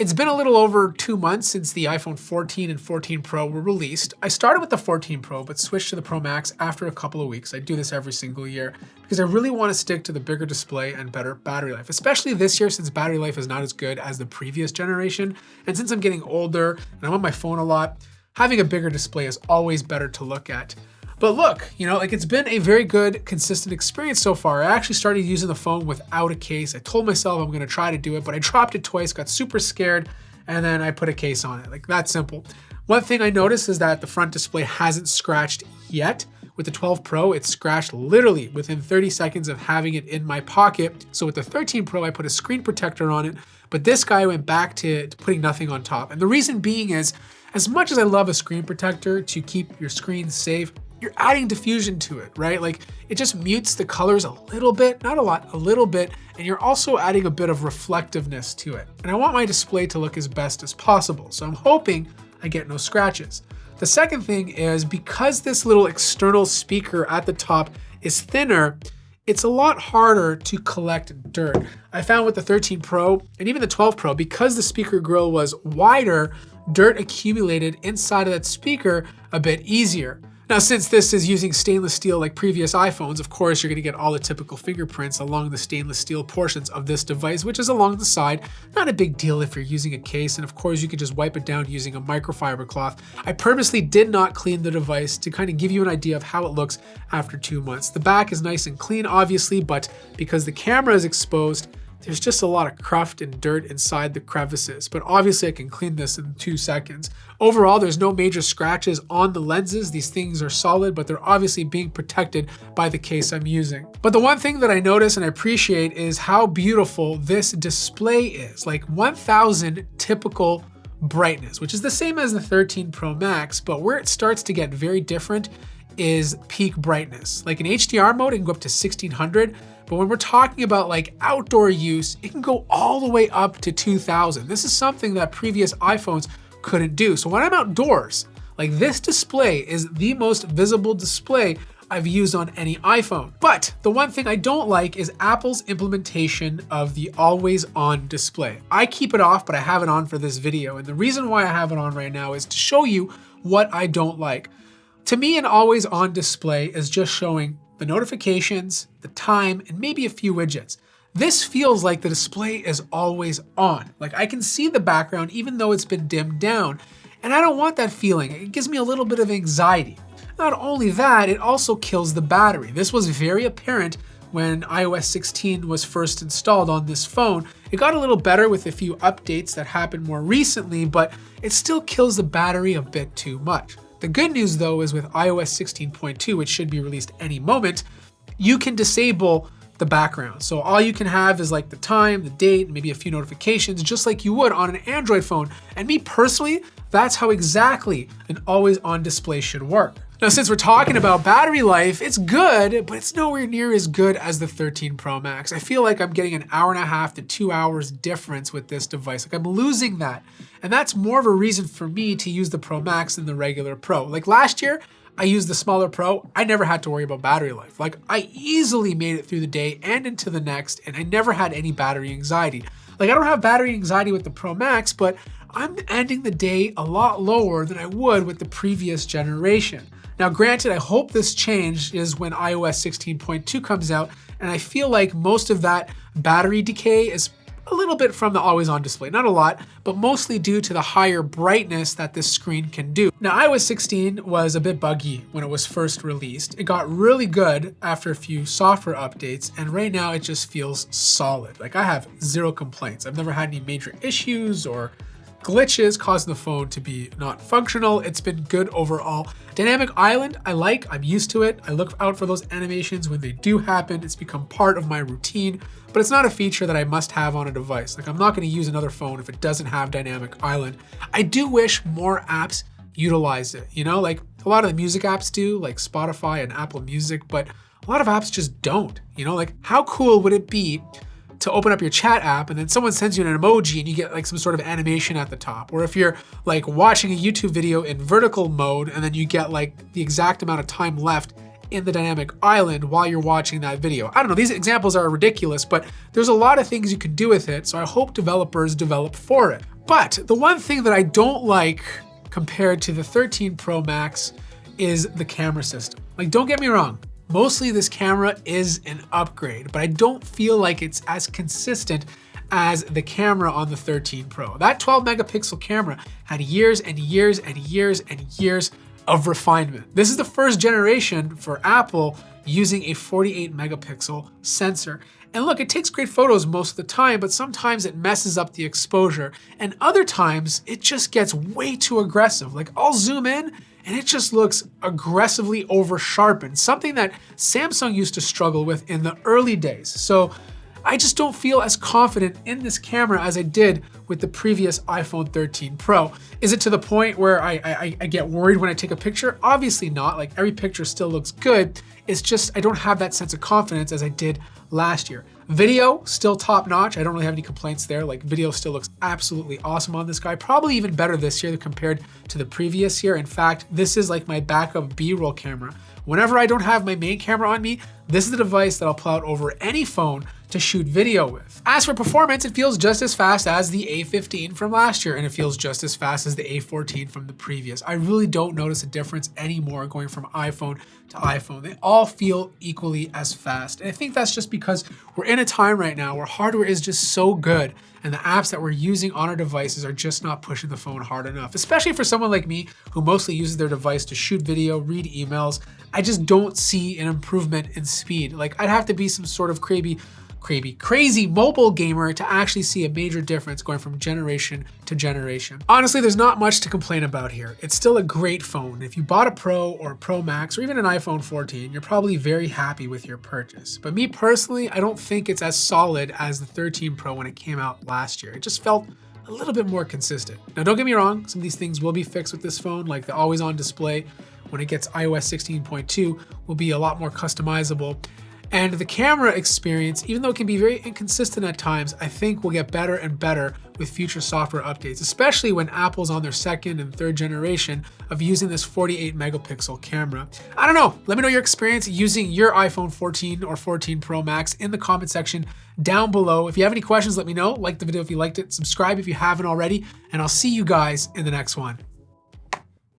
It's been a little over 2 months since the iPhone 14 and 14 Pro were released. I started with the 14 Pro, but switched to the Pro Max after a couple of weeks. I do this every single year because I really want to stick to the bigger display and better battery life, especially this year since battery life is not as good as the previous generation. And since I'm getting older and I'm on my phone a lot, having a bigger display is always better to look at. But look, it's been a very good, consistent experience so far. I actually started using the phone without a case. I told myself I'm gonna try to do it, but I dropped it twice, got super scared, and then I put a case on it. Like, that simple. One thing I noticed is that the front display hasn't scratched yet. With the 12 Pro, it scratched literally within 30 seconds of having it in my pocket. So with the 13 Pro, I put a screen protector on it, but this guy went back to putting nothing on top. And the reason being is, as much as I love a screen protector to keep your screen safe, you're adding diffusion to it, right? Like, it just mutes the colors a little bit, not a lot, a little bit, and you're also adding a bit of reflectiveness to it. And I want my display to look as best as possible, so I'm hoping I get no scratches. The second thing is, because this little external speaker at the top is thinner, it's a lot harder to collect dirt. I found with the 13 Pro and even the 12 Pro, because the speaker grill was wider, dirt accumulated inside of that speaker a bit easier. Now, since this is using stainless steel like previous iPhones, of course, you're gonna get all the typical fingerprints along the stainless steel portions of this device, which is along the side. Not a big deal if you're using a case, and of course, you can just wipe it down using a microfiber cloth. I purposely did not clean the device to kind of give you an idea of how it looks after 2 months. The back is nice and clean, obviously, but because the camera is exposed, there's just a lot of cruft and dirt inside the crevices, but obviously I can clean this in 2 seconds. Overall, there's no major scratches on the lenses. These things are solid, but they're obviously being protected by the case I'm using. But the one thing that I notice and I appreciate is how beautiful this display is. Like 1000 typical brightness, which is the same as the 13 Pro Max, but where it starts to get very different is peak brightness. Like in HDR mode, it can go up to 1600, but when we're talking about like outdoor use, it can go all the way up to 2000. This is something that previous iPhones couldn't do. So when I'm outdoors, like, this display is the most visible display I've used on any iPhone. But the one thing I don't like is Apple's implementation of the always on display. I keep it off, but I have it on for this video. And the reason why I have it on right now is to show you what I don't like. To me, an always on display is just showing the notifications, the time, and maybe a few widgets. This feels like the display is always on. Like, I can see the background even though it's been dimmed down, and I don't want that feeling. It gives me a little bit of anxiety. Not only that, it also kills the battery. This was very apparent when iOS 16 was first installed on this phone. It got a little better with a few updates that happened more recently, but it still kills the battery a bit too much. The good news though is with iOS 16.2, which should be released any moment, you can disable the background. So all you can have is like the time, the date, and maybe a few notifications, just like you would on an Android phone. And me personally, that's how exactly an always on display should work. Now, since we're talking about battery life, it's good, but it's nowhere near as good as the 13 Pro Max. I feel like I'm getting an 1.5 to 2 hours difference with this device. Like, I'm losing that. And that's more of a reason for me to use the Pro Max than the regular Pro. Like last year, I used the smaller Pro. I never had to worry about battery life. Like, I easily made it through the day and into the next, and I never had any battery anxiety. Like, I don't have battery anxiety with the Pro Max, but I'm ending the day a lot lower than I would with the previous generation. Now, granted, I hope this change is when iOS 16.2 comes out, and I feel like most of that battery decay is a little bit from the always on display, not a lot, but mostly due to the higher brightness that this screen can do. Now, iOS 16 was a bit buggy when it was first released. It got really good after a few software updates, and right now it just feels solid. Like, I have zero complaints. I've never had any major issues or glitches causing the phone to be not functional. It's been good overall. Dynamic Island, I'm used to it. I look out for those animations when they do happen. It's become part of my routine, but it's not a feature that I must have on a device. Like, I'm not gonna use another phone if it doesn't have Dynamic Island. I do wish more apps utilize it, like a lot of the music apps do, like Spotify and Apple Music, but a lot of apps just don't, like, how cool would it be to open up your chat app and then someone sends you an emoji and you get like some sort of animation at the top? Or if you're like watching a YouTube video in vertical mode and then you get like the exact amount of time left in the dynamic island while you're watching that video. I don't know, these examples are ridiculous, but there's a lot of things you can do with it, so I hope developers develop for it. But the one thing that I don't like compared to the 13 Pro Max is the camera system. Like, don't get me wrong, mostly this camera is an upgrade, but I don't feel like it's as consistent as the camera on the 13 Pro. That 12 megapixel camera had years and years and years and years of refinement. This is the first generation for Apple using a 48 megapixel sensor. And look, it takes great photos most of the time, but sometimes it messes up the exposure. And other times it just gets way too aggressive. Like, I'll zoom in and it just looks aggressively over sharpened, something that Samsung used to struggle with in the early days. So I just don't feel as confident in this camera as I did with the previous iPhone 13 Pro. Is it to the point where I get worried when I take a picture? Obviously not. Like, every picture still looks good. It's just I don't have that sense of confidence as I did last year. Video, still top notch. I don't really have any complaints there. Like, video still looks absolutely awesome on this guy. Probably even better this year compared to the previous year. In fact, this is like my backup B-roll camera. Whenever I don't have my main camera on me, this is the device that I'll pull out over any phone to shoot video with. As for performance, it feels just as fast as the A15 from last year, and it feels just as fast as the A14 from the previous. I really don't notice a difference anymore going from iPhone to iPhone. They all feel equally as fast. And I think that's just because we're in a time right now where hardware is just so good and the apps that we're using on our devices are just not pushing the phone hard enough, especially for someone like me who mostly uses their device to shoot video, read emails. I just don't see an improvement in speed. Like, I'd have to be some sort of crazy mobile gamer to actually see a major difference going from generation to generation. Honestly, there's not much to complain about here. It's still a great phone. If you bought a Pro or a Pro Max or even an iPhone 14, you're probably very happy with your purchase. But me personally, I don't think it's as solid as the 13 Pro when it came out last year. It just felt a little bit more consistent. Now, don't get me wrong, some of these things will be fixed with this phone, like the always on display when it gets iOS 16.2 will be a lot more customizable. And the camera experience, even though it can be very inconsistent at times, I think will get better and better with future software updates, especially when Apple's on their second and third generation of using this 48 megapixel camera. I don't know, let me know your experience using your iPhone 14 or 14 Pro Max in the comment section down below. If you have any questions, let me know. Like the video if you liked it, subscribe if you haven't already, and I'll see you guys in the next one.